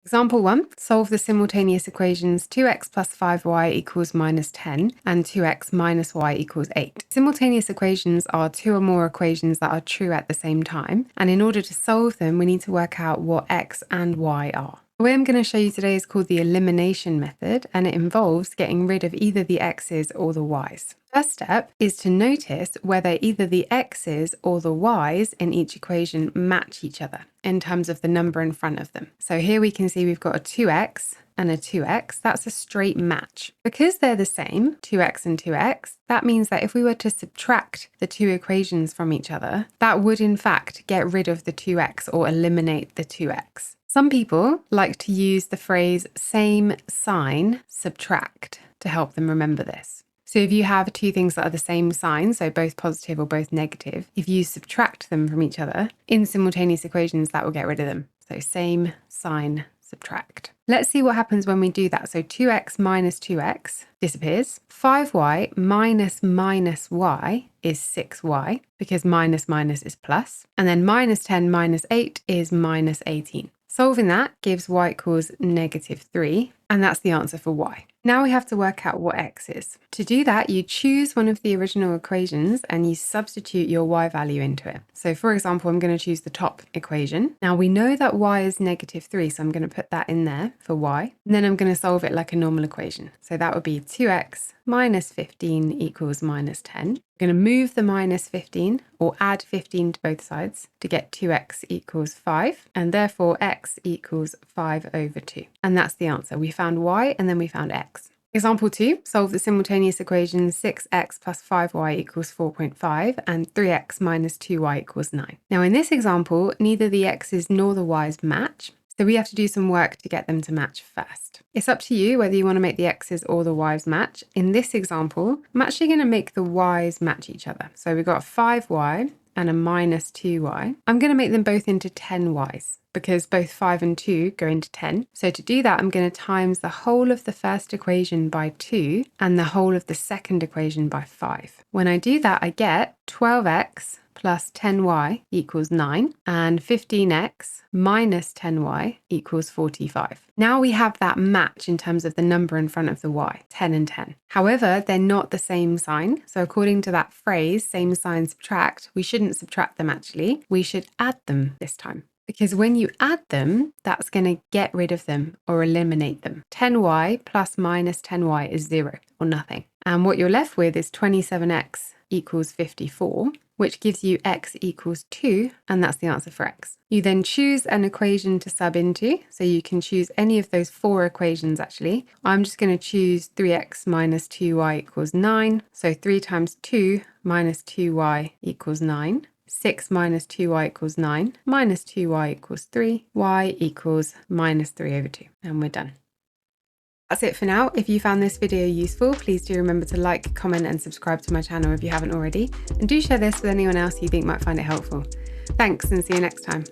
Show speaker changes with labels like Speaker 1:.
Speaker 1: Example 1, solve the simultaneous equations 2x plus 5y equals minus 10 and 2x minus y equals 8. Simultaneous equations are two or more equations that are true at the same time, and in order to solve them, we need to work out what x and y are. The way I'm going to show you today is called the elimination method, and it involves getting rid of either the x's or the y's. First step is to notice whether either the x's or the y's in each equation match each other in terms of the number in front of them. So here we can see we've got a 2x and a 2x. That's a straight match. Because they're the same, 2x and 2x, that means that if we were to subtract the two equations from each other, that would in fact get rid of the 2x or eliminate the 2x. Some people like to use the phrase same sign subtract to help them remember this. So if you have two things that are the same sign, so both positive or both negative, if you subtract them from each other in simultaneous equations, that will get rid of them. So same sign subtract. Let's see what happens when we do that. So 2x minus 2x disappears. 5y minus minus y is 6y because minus minus is plus. And then minus 10 minus 8 is minus 18. Solving that gives y equals negative 3, and that's the answer for y. Now we have to work out what x is. To do that, you choose one of the original equations and you substitute your y value into it. So for example, I'm going to choose the top equation. Now we know that y is negative 3, so I'm going to put that in there for y. And then I'm going to solve it like a normal equation. So that would be 2x minus 15 equals minus 10. I'm going to move the minus 15 or add 15 to both sides to get 2x equals 5, and therefore x equals 5 over 2. And that's the answer. We found y and then we found x. Example 2, solve the simultaneous equation 6x plus 5y equals 4.5 and 3x minus 2y equals 9. Now in this example, neither the x's nor the y's match, so we have to do some work to get them to match first. It's up to you whether you want to make the x's or the y's match. In this example, I'm actually going to make the y's match each other. So we've got 5y and a minus 2y. I'm going to make them both into 10y's because both 5 and 2 go into 10. So to do that, I'm going to times the whole of the first equation by 2 and the whole of the second equation by 5. When I do that, I get 12x plus 10y equals 9 and 15x minus 10y equals 45. Now we have that match in terms of the number in front of the y, 10 and 10. However, they're not the same sign. So according to that phrase, same sign subtract, we shouldn't subtract them actually. We should add them this time. Because when you add them, that's going to get rid of them or eliminate them. 10y plus minus 10y is 0 or nothing. And what you're left with is 27x equals 54, which gives you x equals 2, and that's the answer for x. You then choose an equation to sub into, so you can choose any of those 4 equations actually. I'm just going to choose 3x minus 2y equals 9, so 3 times 2 minus 2y equals 9. 6 minus 2y equals 9, minus 2y equals 3, y equals minus 3 over 2, and we're done. That's it for now. If you found this video useful, please do remember to like, comment and subscribe to my channel if you haven't already, and do share this with anyone else you think might find it helpful. Thanks and see you next time.